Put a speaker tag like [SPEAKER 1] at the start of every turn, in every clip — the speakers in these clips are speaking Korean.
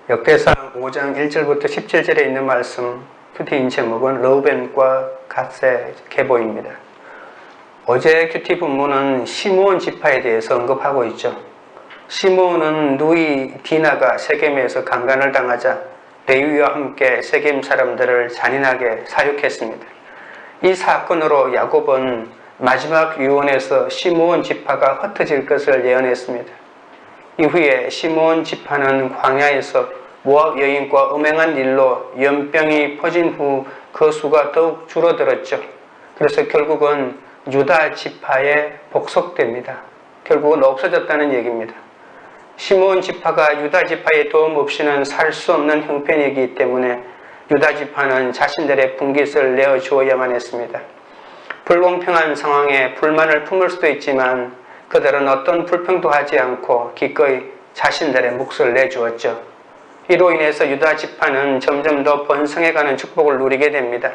[SPEAKER 1] 역대상 5장 1절부터 17절에 있는 말씀 큐티인 제목은 르우벤과 갓의 계보입니다. 어제 큐티 본문은 시므온 지파에 대해서 언급하고 있죠. 시므온은 누이 디나가 세겜에서 강간을 당하자 레위와 함께 세겜 사람들을 잔인하게 사육했습니다. 이 사건으로 야곱은 마지막 유언에서 시므온 지파가 흩어질 것을 예언했습니다. 이후에 시므온 지파는 광야에서 모압 여인과 음행한 일로 연병이 퍼진 후 그 수가 더욱 줄어들었죠. 그래서 결국은 유다 지파에 복속됩니다. 결국은 없어졌다는 얘기입니다. 시므온 지파가 유다 지파의 도움 없이는 살 수 없는 형편이기 때문에 유다 지파는 자신들의 분깃을 내어주어야만 했습니다. 불공평한 상황에 불만을 품을 수도 있지만 그들은 어떤 불평도 하지 않고 기꺼이 자신들의 몫을 내주었죠. 이로 인해서 유다 지파는 점점 더 번성해가는 축복을 누리게 됩니다.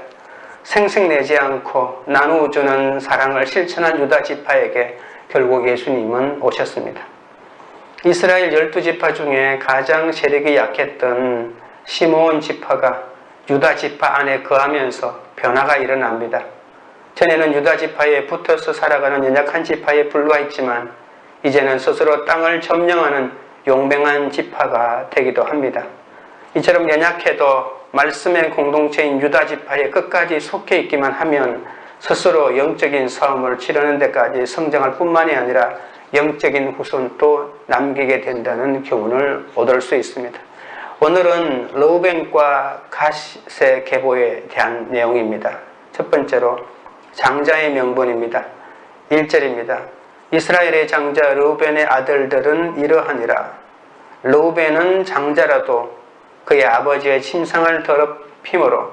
[SPEAKER 1] 생색내지 않고 나누어주는 사랑을 실천한 유다 지파에게 결국 예수님은 오셨습니다. 이스라엘 12지파 중에 가장 세력이 약했던 시므온 지파가 유다 지파 안에 거하면서 변화가 일어납니다. 전에는 유다 지파에 붙어서 살아가는 연약한 지파에 불과했지만 이제는 스스로 땅을 점령하는 용맹한 지파가 되기도 합니다. 이처럼 연약해도 말씀의 공동체인 유다 지파에 끝까지 속해 있기만 하면 스스로 영적인 싸움을 치르는 데까지 성장할 뿐만이 아니라 영적인 후손도 남기게 된다는 교훈을 얻을 수 있습니다. 오늘은 르우벤과 갓의 계보에 대한 내용입니다. 첫 번째로 장자의 명분입니다. 1절입니다. 이스라엘의 장자 르우벤의 아들들은 이러하니라. 르우벤은 장자라도 그의 아버지의 침상을 더럽힘으로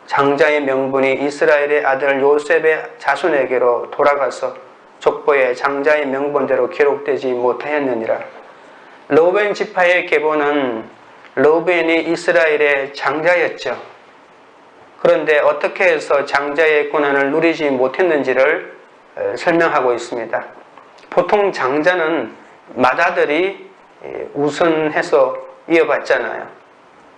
[SPEAKER 1] 장자의 명분이 이스라엘의 아들 요셉의 자손에게로 돌아가서 족보에 장자의 명분대로 기록되지 못하였느니라. 르우벤 지파의 계보는 르우벤이 이스라엘의 장자였죠. 그런데 어떻게 해서 장자의 권한을 누리지 못했는지를 설명하고 있습니다. 보통 장자는 맏아들이 우선해서 이어받잖아요.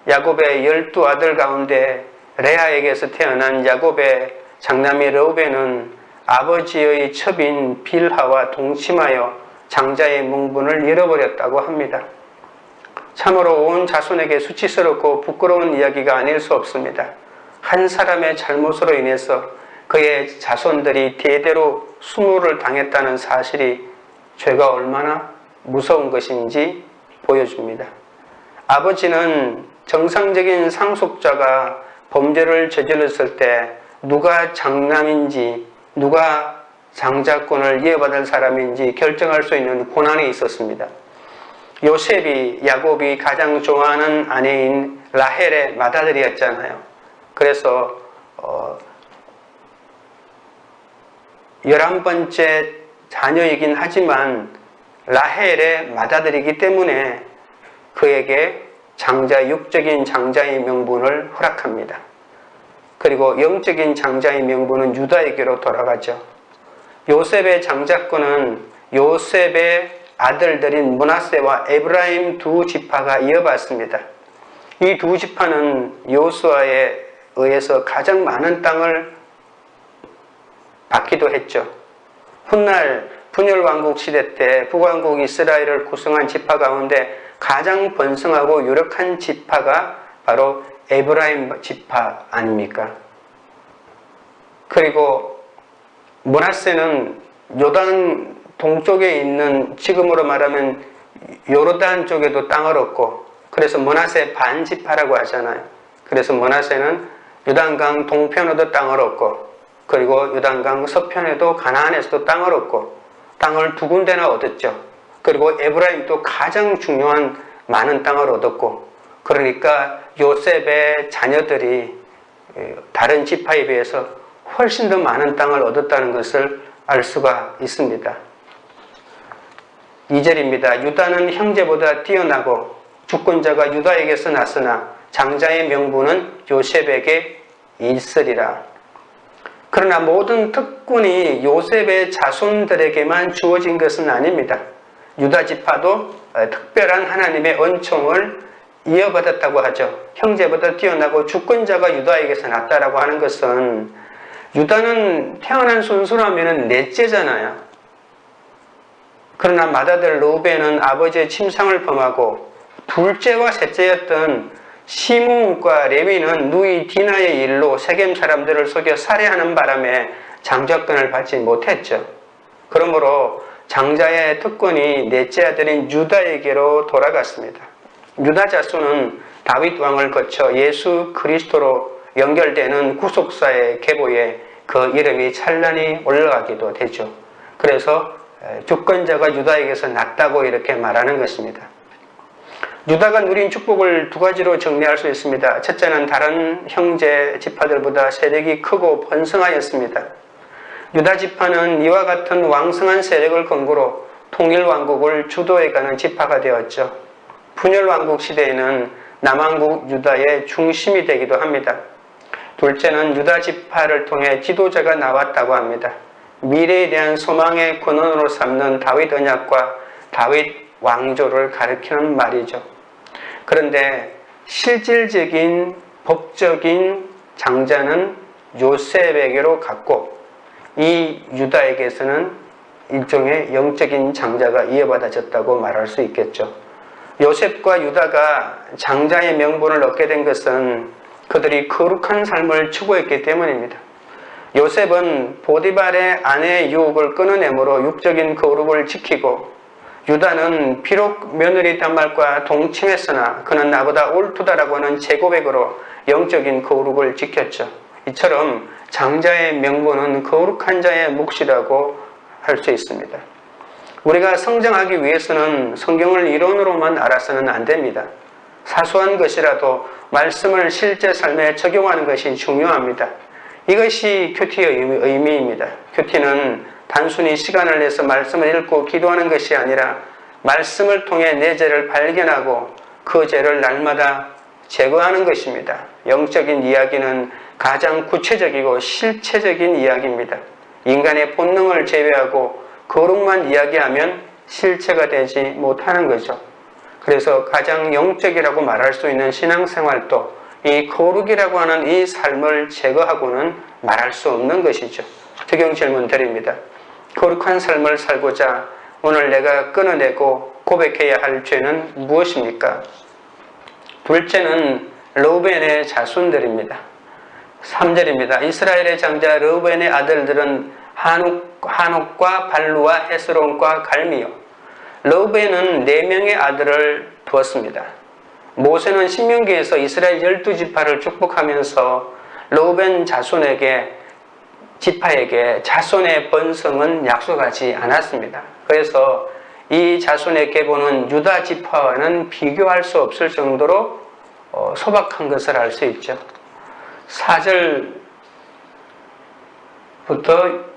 [SPEAKER 1] 야곱의 12아들 가운데 레아에게서 태어난 야곱의 장남이 르우벤은 아버지의 첩인 빌하와 동침하여 장자의 명분을 잃어버렸다고 합니다. 참으로 온 자손에게 수치스럽고 부끄러운 이야기가 아닐 수 없습니다. 한 사람의 잘못으로 인해서 그의 자손들이 대대로 수모를 당했다는 사실이 죄가 얼마나 무서운 것인지 보여줍니다. 아버지는 정상적인 상속자가 범죄를 저질렀을 때 누가 장남인지 누가 장자권을 이어받을 사람인지 결정할 수 있는 권한이 있었습니다. 요셉이 야곱이 가장 좋아하는 아내인 라헬의 맏아들이었잖아요. 그래서 11번째 자녀이긴 하지만 라헬의 맏아들이기 때문에 그에게 육적인 장자의 명분을 허락합니다. 그리고 영적인 장자의 명분은 유다에게로 돌아가죠. 요셉의 장자권은 요셉의 아들들인 므낫세와 에브라임 두 지파가 이어받습니다. 이 두 지파는 여호수아에 의해서 가장 많은 땅을 받기도 했죠. 훗날 분열왕국 시대 때 북왕국 이스라엘을 구성한 지파 가운데 가장 번성하고 유력한 지파가 바로 에브라임 지파 아닙니까? 그리고 므낫세는 요단 동쪽에 있는 지금으로 말하면 요르단 쪽에도 땅을 얻고 그래서 므낫세 반지파라고 하잖아요. 그래서 므낫세는 요단강 동편에도 땅을 얻고 그리고 요단강 서편에도 가나안에서도 땅을 얻고 땅을 두 군데나 얻었죠. 그리고 에브라임도 가장 중요한 많은 땅을 얻었고 그러니까 요셉의 자녀들이 다른 지파에 비해서 훨씬 더 많은 땅을 얻었다는 것을 알 수가 있습니다. 2절입니다. 유다는 형제보다 뛰어나고 주권자가 유다에게서 났으나 장자의 명분은 요셉에게 있으리라. 그러나 모든 특권이 요셉의 자손들에게만 주어진 것은 아닙니다. 유다 지파도 특별한 하나님의 은총을 이어받았다고 하죠. 형제보다 뛰어나고 주권자가 유다에게서 났다라고 하는 것은 유다는 태어난 순수라면 넷째잖아요. 그러나 맏아들 르우벤은 아버지의 침상을 범하고 둘째와 셋째였던 시므온과 레위는 누이 디나의 일로 세겜 사람들을 속여 살해하는 바람에 장자권을 받지 못했죠. 그러므로 장자의 특권이 넷째 아들인 유다에게로 돌아갔습니다. 유다 자손은 다윗 왕을 거쳐 예수 그리스도로 연결되는 구속사의 계보에 그 이름이 찬란히 올라가기도 되죠. 그래서 주권자가 유다에게서 났다고 이렇게 말하는 것입니다. 유다가 누린 축복을 두 가지로 정리할 수 있습니다. 첫째는 다른 형제 지파들보다 세력이 크고 번성하였습니다. 유다 지파는 이와 같은 왕성한 세력을 근거로 통일왕국을 주도해가는 지파가 되었죠. 분열왕국 시대에는 남왕국 유다의 중심이 되기도 합니다. 둘째는 유다 지파를 통해 지도자가 나왔다고 합니다. 미래에 대한 소망의 근원으로 삼는 다윗 언약과 다윗 왕조를 가리키는 말이죠. 그런데 실질적인 법적인 장자는 요셉에게로 갔고 이 유다에게서는 일종의 영적인 장자가 이어받아졌다고 말할 수 있겠죠. 요셉과 유다가 장자의 명분을 얻게 된 것은 그들이 거룩한 삶을 추구했기 때문입니다. 요셉은 보디발의 아내의 유혹을 끊어내므로 육적인 거룩을 지키고 유다는 비록 며느리 단말과 동침했으나 그는 나보다 옳다라고 하는 제고백으로 영적인 거룩을 지켰죠. 이처럼 장자의 명분은 거룩한 자의 몫이라고 할 수 있습니다. 우리가 성장하기 위해서는 성경을 이론으로만 알아서는 안 됩니다. 사소한 것이라도 말씀을 실제 삶에 적용하는 것이 중요합니다. 이것이 큐티의 의미입니다. 큐티는 단순히 시간을 내서 말씀을 읽고 기도하는 것이 아니라 말씀을 통해 내 죄를 발견하고 그 죄를 날마다 제거하는 것입니다. 영적인 이야기는 가장 구체적이고 실체적인 이야기입니다. 인간의 본능을 제외하고 거룩만 이야기하면 실체가 되지 못하는 거죠. 그래서 가장 영적이라고 말할 수 있는 신앙생활도 이 거룩이라고 하는 이 삶을 제거하고는 말할 수 없는 것이죠. 적용 질문 드립니다. 거룩한 삶을 살고자 오늘 내가 끊어내고 고백해야 할 죄는 무엇입니까? 둘째는 르우벤의 자손들입니다. 3절입니다. 이스라엘의 장자 르우벤의 아들들은 한옥과 발루와 헤스론과 갈미요. 르우벤은 4명의 아들을 두었습니다. 모세는 신명기에서 이스라엘 12지파를 축복하면서 르우벤 지파에게 자손의 번성은 약속하지 않았습니다. 그래서 이 자손의 계보는 유다 지파와는 비교할 수 없을 정도로 소박한 것을 알 수 있죠. 4절부터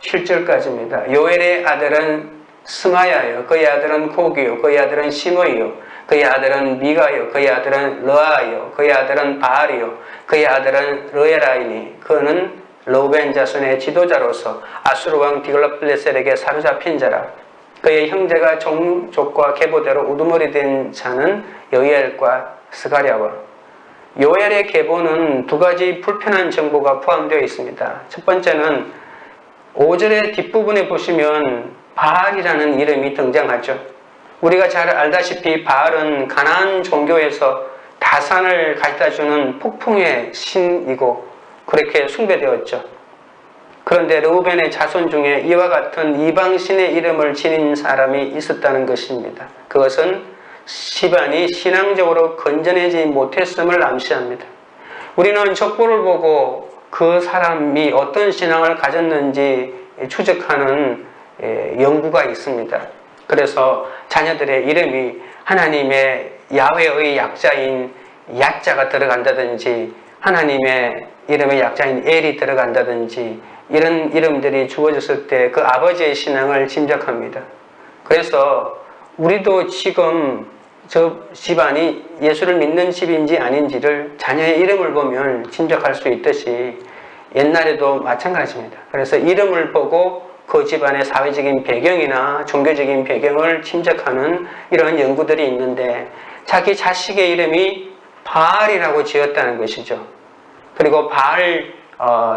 [SPEAKER 1] 7절까지입니다. 요엘의 아들은 스마야요, 그의 아들은 고기요, 그의 아들은 시므이요, 그의 아들은 미가요, 그의 아들은 르아요, 그의 아들은 바알이요, 그의 아들은 르에라이니. 그는 르우벤 자손의 지도자로서 아수르 왕 디글랏빌레셀에게 사로잡힌 자라. 그의 형제가 종족과 계보대로 우두머리 된 자는 여이엘과 스가랴와. 요엘의 계보는 두 가지 불편한 정보가 포함되어 있습니다. 첫 번째는 5절의 뒷부분에 보시면 바알이라는 이름이 등장하죠. 우리가 잘 알다시피 바알은 가나안 종교에서 다산을 가져다주는 폭풍의 신이고 그렇게 숭배되었죠. 그런데 르우벤의 자손 중에 이와 같은 이방신의 이름을 지닌 사람이 있었다는 것입니다. 그것은 집안이 신앙적으로 건전해지지 못했음을 암시합니다. 우리는 족보를 보고 그 사람이 어떤 신앙을 가졌는지 추적하는 연구가 있습니다. 그래서 자녀들의 이름이 하나님의 야훼의 약자인 야자가 들어간다든지 하나님의 이름의 약자인 엘이 들어간다든지 이런 이름들이 주어졌을 때 그 아버지의 신앙을 짐작합니다. 그래서 우리도 지금 저 집안이 예수를 믿는 집인지 아닌지를 자녀의 이름을 보면 짐작할 수 있듯이 옛날에도 마찬가지입니다. 그래서 이름을 보고 그 집안의 사회적인 배경이나 종교적인 배경을 짐작하는 이런 연구들이 있는데 자기 자식의 이름이 바알이라고 지었다는 것이죠. 그리고 바알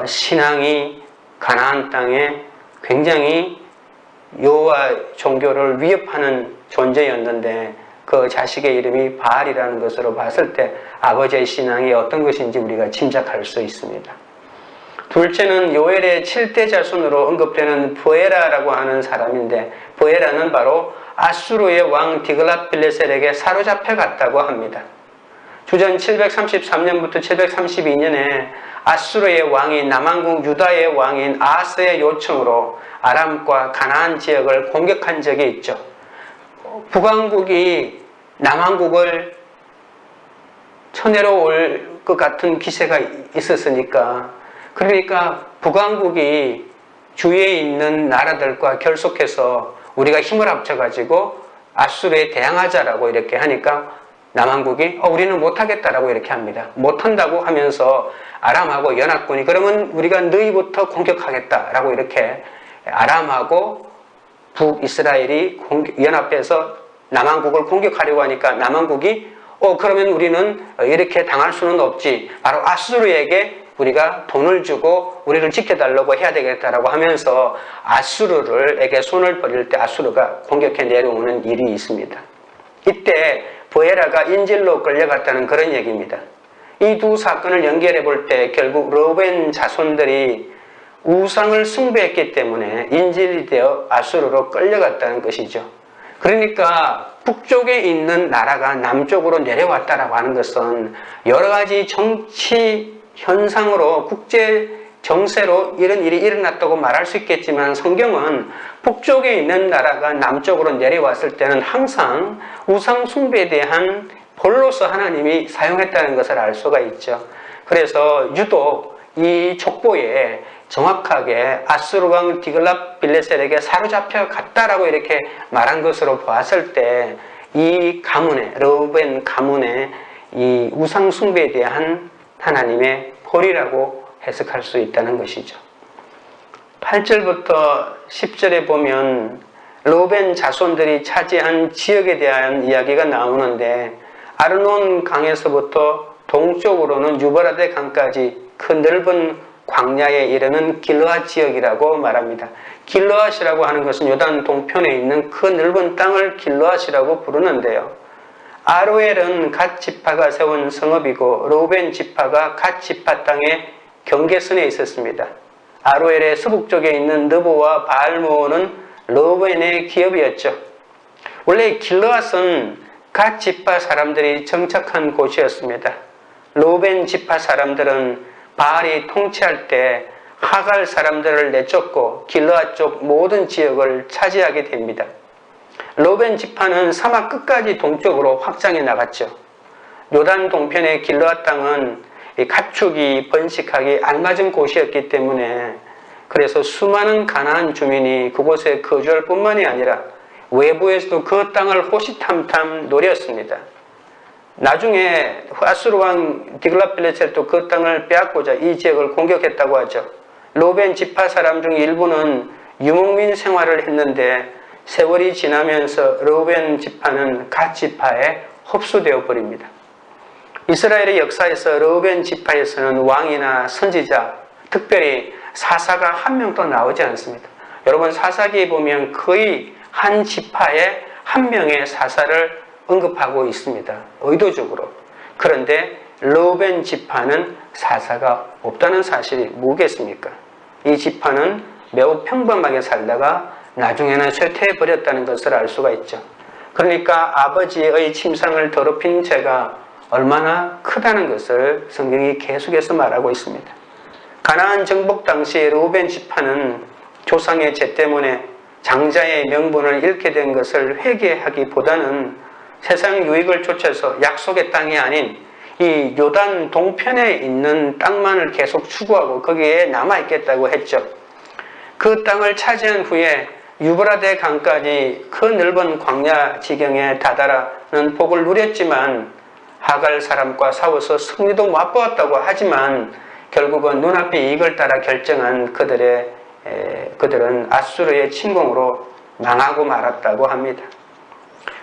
[SPEAKER 1] 신앙이 가나안 땅에 굉장히 여호와 종교를 위협하는 존재였는데 그 자식의 이름이 바알이라는 것으로 봤을 때 아버지의 신앙이 어떤 것인지 우리가 짐작할 수 있습니다. 둘째는 요엘의 7대 자손으로 언급되는 브에라라고 하는 사람인데 브에라는 바로 아수르의 왕 디글랏빌레셀에게 사로잡혀 갔다고 합니다. 주전 733년부터 732년에 아수르의 왕이 남한국 유다의 왕인 아하스의 요청으로 아람과 가나안 지역을 공격한 적이 있죠. 북왕국이 남한국을 쳐내려 올 것 같은 기세가 있었으니까, 그러니까 북왕국이 주위에 있는 나라들과 결속해서 우리가 힘을 합쳐가지고 아수르에 대항하자라고 이렇게 하니까 남한국이 우리는 못하겠다라고 이렇게 합니다. 못한다고 하면서 아람하고 연합군이 그러면 우리가 너희부터 공격하겠다라고 이렇게 아람하고 북이스라엘이 연합해서 남한국을 공격하려고 하니까 남한국이 그러면 우리는 이렇게 당할 수는 없지. 바로 아수르에게 우리가 돈을 주고 우리를 지켜달라고 해야 되겠다라고 하면서 아수르에게 손을 벌일 때 아수르가 공격해 내려오는 일이 있습니다. 이때 브에라가 인질로 끌려갔다는 그런 얘기입니다. 이 두 사건을 연결해 볼 때 결국 르우벤 자손들이 우상을 숭배했기 때문에 인질이 되어 아수르로 끌려갔다는 것이죠. 그러니까 북쪽에 있는 나라가 남쪽으로 내려왔다라고 하는 것은 여러 가지 정치 현상으로 국제 정세로 이런 일이 일어났다고 말할 수 있겠지만 성경은 북쪽에 있는 나라가 남쪽으로 내려왔을 때는 항상 우상 숭배에 대한 볼로서 하나님이 사용했다는 것을 알 수가 있죠. 그래서 유독 이 족보에 정확하게 아수르 왕 디글랏빌레셀에게 사로잡혀 갔다라고 이렇게 말한 것으로 보았을 때 이 가문의 르우벤 가문의 이 우상 숭배에 대한 하나님의 벌이라고 해석할 수 있다는 것이죠. 8절부터 10절에 보면 르우벤 자손들이 차지한 지역에 대한 이야기가 나오는데 아르논 강에서부터 동쪽으로는 유브라데 강까지 그 넓은 광야에 이르는 길르앗 지역이라고 말합니다. 길르앗이라고 하는 것은 요단 동편에 있는 그 넓은 땅을 길르앗이라고 부르는데요. 아로엘은 갓 지파가 세운 성읍이고 르우벤 지파가 갓 지파 땅의 경계선에 있었습니다. 아로엘의 서북쪽에 있는 느보와 바알모는 르우벤의 기업이었죠. 원래 길르앗은 갓 지파 사람들이 정착한 곳이었습니다. 르우벤 지파 사람들은 바알이 통치할 때 하갈 사람들을 내쫓고 길르앗 쪽 모든 지역을 차지하게 됩니다. 르우벤 지파는 사막 끝까지 동쪽으로 확장해 나갔죠. 요단 동편의 길르앗 땅은 가축이 번식하기 알맞은 곳이었기 때문에 그래서 수많은 가나안 주민이 그곳에 거주할 뿐만이 아니라 외부에서도 그 땅을 호시탐탐 노렸습니다. 나중에 아수르 왕 디글랏빌레셀도 그 땅을 빼앗고자 이 지역을 공격했다고 하죠. 르우벤 지파 사람 중 일부는 유목민 생활을 했는데 세월이 지나면서 르우벤 지파는 갓 지파에 흡수되어 버립니다. 이스라엘의 역사에서 르우벤 지파에서는 왕이나 선지자, 특별히 사사가 한 명도 나오지 않습니다. 여러분 사사기에 보면 거의 한 지파에 한 명의 사사를 언급하고 있습니다. 의도적으로. 그런데 르우벤 지파는 사사가 없다는 사실이 뭐겠습니까? 이 지파는 매우 평범하게 살다가 나중에는 쇠퇴해버렸다는 것을 알 수가 있죠. 그러니까 아버지의 침상을 더럽힌 죄가 얼마나 크다는 것을 성경이 계속해서 말하고 있습니다. 가나안 정복 당시 르우벤 지파는 조상의 죄 때문에 장자의 명분을 잃게 된 것을 회개하기보다는 세상 유익을 쫓아서 약속의 땅이 아닌 이 요단 동편에 있는 땅만을 계속 추구하고 거기에 남아있겠다고 했죠. 그 땅을 차지한 후에 유브라데 강까지 그 넓은 광야 지경에 다다라는 복을 누렸지만 하갈 사람과 싸워서 승리도 맛보았다고 하지만 결국은 눈앞의 이익을 따라 결정한 그들은 아수르의 침공으로 망하고 말았다고 합니다.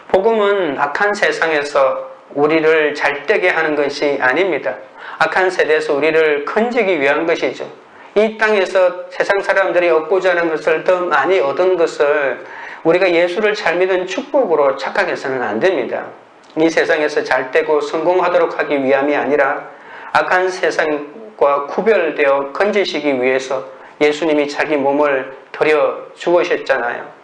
[SPEAKER 1] 복음은 악한 세상에서 우리를 잘되게 하는 것이 아닙니다. 악한 세대에서 우리를 건지기 위한 것이죠. 이 땅에서 세상 사람들이 얻고자 하는 것을 더 많이 얻은 것을 우리가 예수를 잘 믿은 축복으로 착각해서는 안 됩니다. 이 세상에서 잘되고 성공하도록 하기 위함이 아니라 악한 세상과 구별되어 건지시기 위해서 예수님이 자기 몸을 들여 죽으셨잖아요.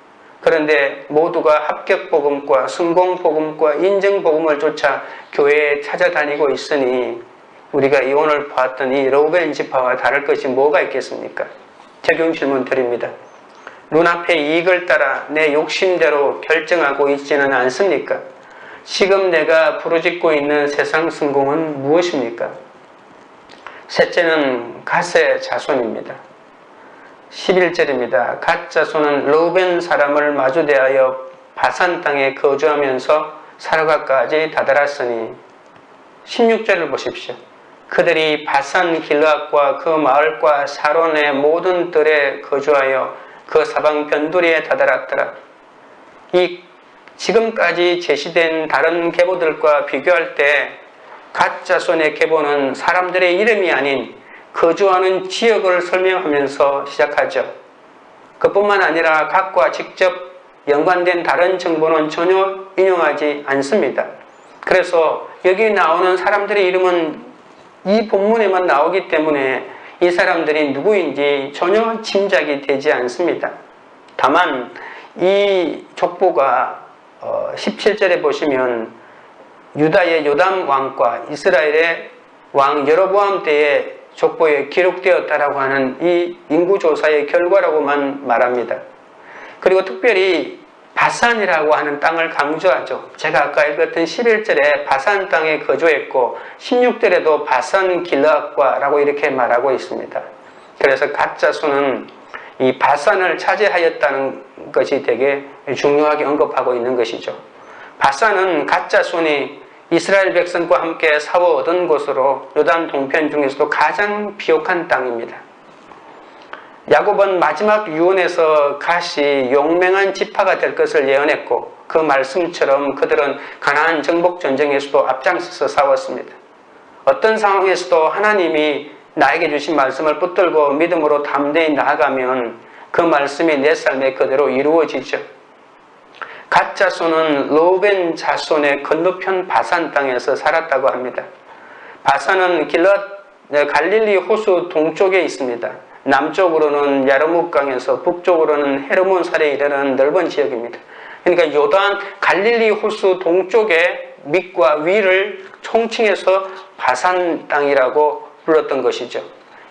[SPEAKER 1] 그런데 모두가 합격복음과 성공복음과 인정복음을 쫓아 교회에 찾아다니고 있으니 우리가 오늘 봤던 이 르우벤 지파와 다를 것이 뭐가 있겠습니까? 적용 질문 드립니다. 눈앞의 이익을 따라 내 욕심대로 결정하고 있지는 않습니까? 지금 내가 부르짖고 있는 세상 성공은 무엇입니까? 셋째는 갓의 자손입니다. 11절입니다. 갓 자손은 르우벤 사람을 마주 대하여 바산 땅에 거주하면서 사르가까지 다다랐으니 16절을 보십시오. 그들이 바산 길르앗과 그 마을과 사론의 모든 들에 거주하여 그 사방 변두리에 다다랐더라. 이 지금까지 제시된 다른 계보들과 비교할 때 갓 자손의 계보는 사람들의 이름이 아닌 거주하는 지역을 설명하면서 시작하죠. 그뿐만 아니라 갓과 직접 연관된 다른 정보는 전혀 인용하지 않습니다. 그래서 여기 나오는 사람들의 이름은 이 본문에만 나오기 때문에 이 사람들이 누구인지 전혀 짐작이 되지 않습니다. 다만 이 족보가 17절에 보시면 유다의 요담 왕과 이스라엘의 왕 여로보암 때의 족보에 기록되었다라고 하는 이 인구조사의 결과라고만 말합니다. 그리고 특별히 바산이라고 하는 땅을 강조하죠. 제가 아까 읽었던 11절에 바산 땅에 거주했고 16절에도 바산 길르앗과라고 이렇게 말하고 있습니다. 그래서 갓 자손은 이 바산을 차지하였다는 것이 되게 중요하게 언급하고 있는 것이죠. 바산은 갓 자손이 이스라엘 백성과 함께 싸워 얻은 곳으로 요단 동편 중에서도 가장 비옥한 땅입니다. 야곱은 마지막 유언에서 갓이 용맹한 지파가 될 것을 예언했고 그 말씀처럼 그들은 가나안 정복 전쟁에서도 앞장서서 싸웠습니다. 어떤 상황에서도 하나님이 나에게 주신 말씀을 붙들고 믿음으로 담대히 나아가면 그 말씀이 내 삶에 그대로 이루어지죠. 갓 자손은 르우벤 자손의 건너편 바산 땅에서 살았다고 합니다. 바산은 갈릴리 호수 동쪽에 있습니다. 남쪽으로는 야르묵강에서 북쪽으로는 헤르몬살에 이르는 넓은 지역입니다. 그러니까 요단 갈릴리 호수 동쪽의 밑과 위를 총칭해서 바산 땅이라고 불렀던 것이죠.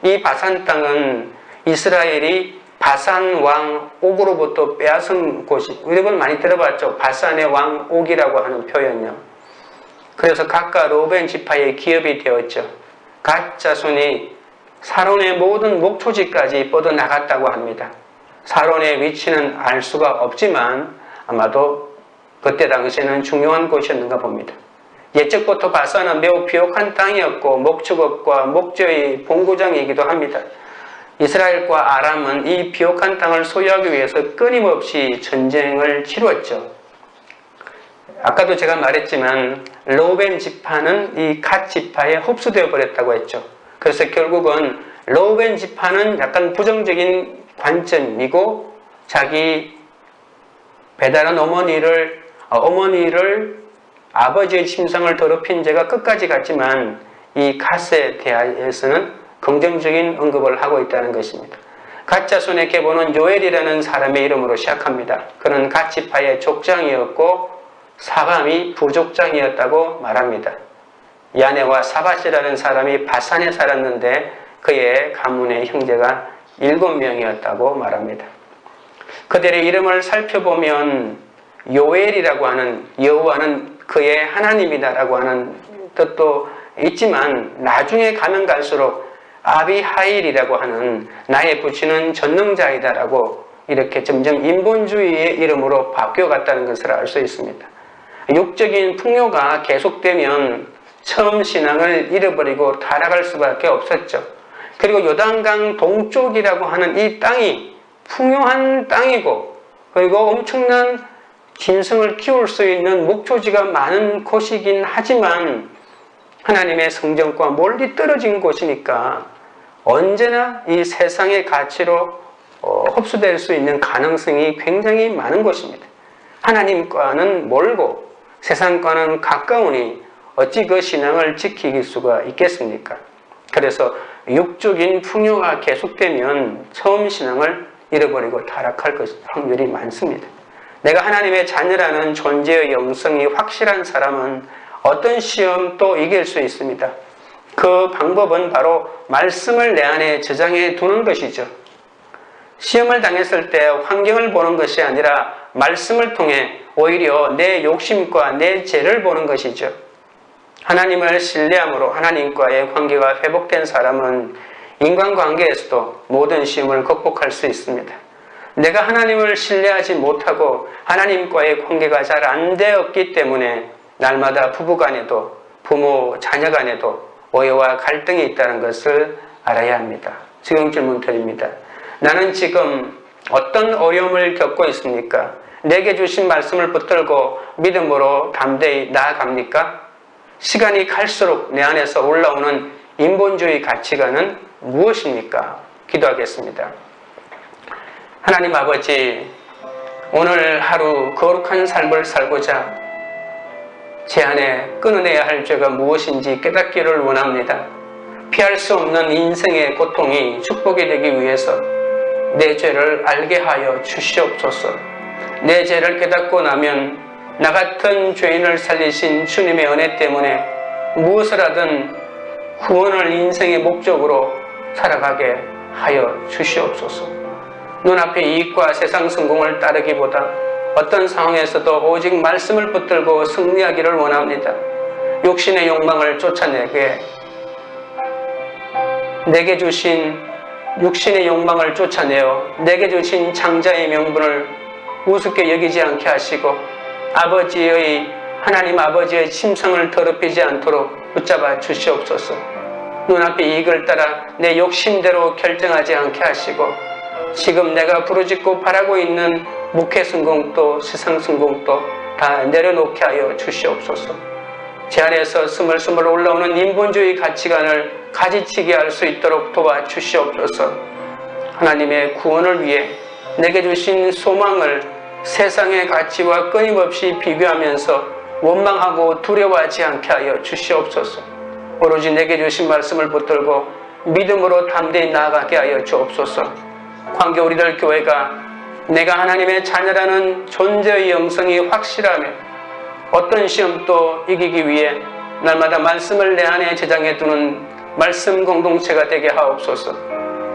[SPEAKER 1] 이 바산 땅은 이스라엘이 바산 왕 옥으로부터 빼앗은 곳이, 우리는 많이 들어봤죠. 바산의 왕 옥이라고 하는 표현요. 그래서 각각 르우벤 지파의 기업이 되었죠. 갓 자손이 사론의 모든 목초지까지 뻗어나갔다고 합니다. 사론의 위치는 알 수가 없지만 아마도 그때 당시에는 중요한 곳이었는가 봅니다. 예적부터 바산은 매우 비옥한 땅이었고 목축업과 목재의 본고장이기도 합니다. 이스라엘과 아람은 이 비옥한 땅을 소유하기 위해서 끊임없이 전쟁을 치루었죠. 아까도 제가 말했지만 르우벤 지파는 이 갓 지파에 흡수되어 버렸다고 했죠. 그래서 결국은 르우벤 지파는 약간 부정적인 관점이고 자기 배다른 어머니를 아버지의 심상을 더럽힌 죄가 끝까지 갔지만 이 갓에 대해서는 긍정적인 언급을 하고 있다는 것입니다. 갓 자손의 계보는 요엘이라는 사람의 이름으로 시작합니다. 그는 갓 지파의 족장이었고 사밤이 부족장이었다고 말합니다. 야네와 사밧이라는 사람이 바산에 살았는데 그의 가문의 형제가 7명이었다고 말합니다. 그들의 이름을 살펴보면 요엘이라고 하는 여호와는 그의 하나님이다라고 하는 뜻도 있지만 나중에 가면 갈수록 아비하일이라고 하는 나의 부친은 전능자이다라고 이렇게 점점 인본주의의 이름으로 바뀌어갔다는 것을 알 수 있습니다. 육적인 풍요가 계속되면 처음 신앙을 잃어버리고 타락할 수밖에 없었죠. 그리고 요단강 동쪽이라고 하는 이 땅이 풍요한 땅이고 그리고 엄청난 짐승을 키울 수 있는 목초지가 많은 곳이긴 하지만 하나님의 성전과 멀리 떨어진 곳이니까 언제나 이 세상의 가치로 흡수될 수 있는 가능성이 굉장히 많은 곳입니다. 하나님과는 멀고 세상과는 가까우니 어찌 그 신앙을 지킬 수가 있겠습니까? 그래서 육적인 풍요가 계속되면 처음 신앙을 잃어버리고 타락할 확률이 많습니다. 내가 하나님의 자녀라는 존재의 영성이 확실한 사람은 어떤 시험도 이길 수 있습니다. 그 방법은 바로 말씀을 내 안에 저장해 두는 것이죠. 시험을 당했을 때 환경을 보는 것이 아니라 말씀을 통해 오히려 내 욕심과 내 죄를 보는 것이죠. 하나님을 신뢰함으로 하나님과의 관계가 회복된 사람은 인간관계에서도 모든 시험을 극복할 수 있습니다. 내가 하나님을 신뢰하지 못하고 하나님과의 관계가 잘 안 되었기 때문에 날마다 부부간에도 부모 자녀간에도 오해와 갈등이 있다는 것을 알아야 합니다. 지금 질문 드립니다. 나는 지금 어떤 어려움을 겪고 있습니까? 내게 주신 말씀을 붙들고 믿음으로 담대히 나아갑니까? 시간이 갈수록 내 안에서 올라오는 인본주의 가치관은 무엇입니까? 기도하겠습니다. 하나님 아버지, 오늘 하루 거룩한 삶을 살고자 제 안에 끊어내야 할 죄가 무엇인지 깨닫기를 원합니다. 피할 수 없는 인생의 고통이 축복이 되기 위해서 내 죄를 알게 하여 주시옵소서. 내 죄를 깨닫고 나면 나 같은 죄인을 살리신 주님의 은혜 때문에 무엇을 하든 구원을 인생의 목적으로 살아가게 하여 주시옵소서. 눈앞의 이익과 세상 성공을 따르기보다 어떤 상황에서도 오직 말씀을 붙들고 승리하기를 원합니다. 육신의 욕망을 쫓아내게 내게 주신 육신의 욕망을 쫓아내어 내게 주신 창자의 명분을 우습게 여기지 않게 하시고 하나님 아버지의 침성을 더럽히지 않도록 붙잡아 주시옵소서. 눈앞의 이익을 따라 내 욕심대로 결정하지 않게 하시고 지금 내가 부르짖고 바라고 있는 목회 성공도 세상 성공도 다 내려놓게 하여 주시옵소서. 제 안에서 스물스물 올라오는 인본주의 가치관을 가지치게 할 수 있도록 도와주시옵소서. 하나님의 구원을 위해 내게 주신 소망을 세상의 가치와 끊임없이 비교하면서 원망하고 두려워하지 않게 하여 주시옵소서. 오로지 내게 주신 말씀을 붙들고 믿음으로 담대히 나아가게 하여 주옵소서. 광교 우리들 교회가 내가 하나님의 자녀라는 존재의 영성이 확실하며 어떤 시험도 이기기 위해 날마다 말씀을 내 안에 저장해 두는 말씀 공동체가 되게 하옵소서.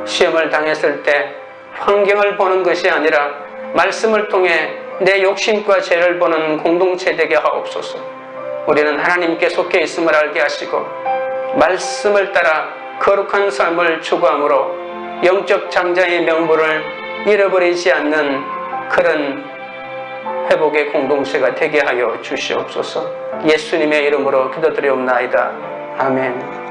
[SPEAKER 1] 시험을 당했을 때 환경을 보는 것이 아니라 말씀을 통해 내 욕심과 죄를 보는 공동체 되게 하옵소서. 우리는 하나님께 속해 있음을 알게 하시고 말씀을 따라 거룩한 삶을 추구함으로 영적 장자의 명분을 잃어버리지 않는 그런 회복의 공동체가 되게 하여 주시옵소서. 예수님의 이름으로 기도드리옵나이다. 아멘.